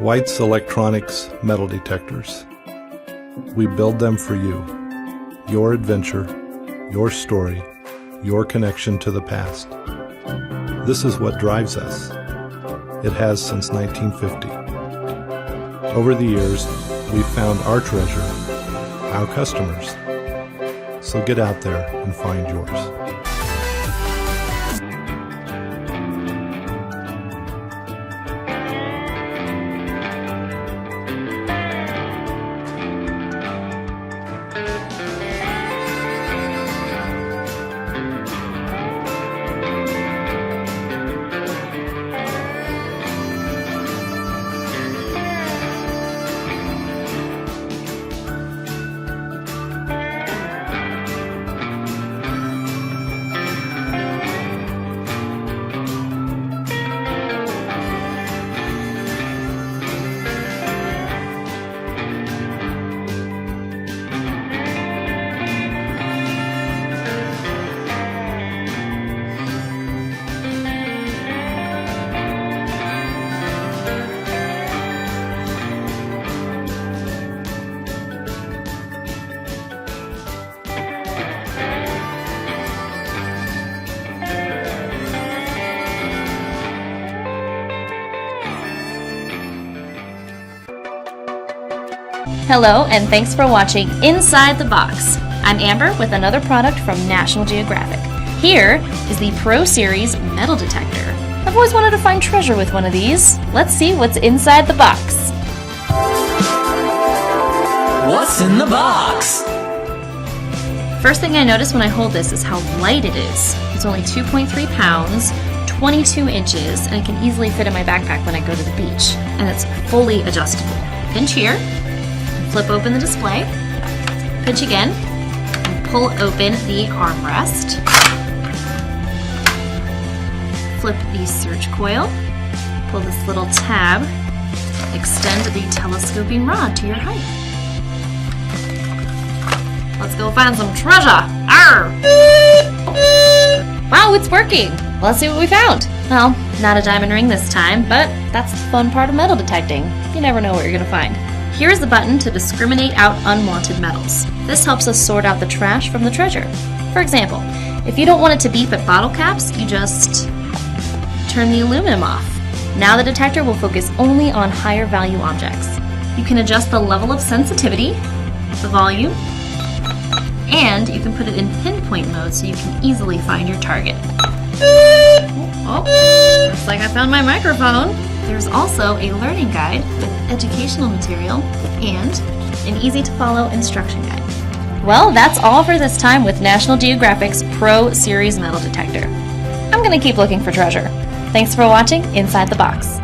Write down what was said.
White's Electronics Metal Detectors. We build them for you. Your adventure, your story, your connection to the past. This is what drives us. It has since 1950. Over the years, we've found our treasure, our customers. So get out there and find yours. Hello, and thanks for watching Inside the Box. I'm Amber with another product from National Geographic. Here is the Pro Series Metal Detector. I've always wanted to find treasure with one of these. Let's see what's inside the box. What's in the box? First thing I notice when I hold this is how light it is. It's only 2.3 pounds, 22 inches, and it can easily fit in my backpack when I go to the beach. And it's fully adjustable. Pinch here. Flip open the display, pinch again, and pull open the armrest. Flip the search coil, pull this little tab, extend the telescoping rod to your height. Let's go find some treasure! Arr! Wow, it's working! Let's see what we found. Well, not a diamond ring this time, but that's the fun part of metal detecting. You never know what you're gonna find. Here's the button to discriminate out unwanted metals. This helps us sort out the trash from the treasure. For example, if you don't want it to beep at bottle caps, you just turn the aluminum off. Now the detector will focus only on higher value objects. You can adjust the level of sensitivity, the volume, and you can put it in pinpoint mode so you can easily find your target. Oh, looks like I found my microphone. There's also a learning guide with educational material and an easy-to-follow instruction guide. Well, that's all for this time with National Geographic's Pro Series Metal Detector. I'm going to keep looking for treasure. Thanks for watching Inside the Box.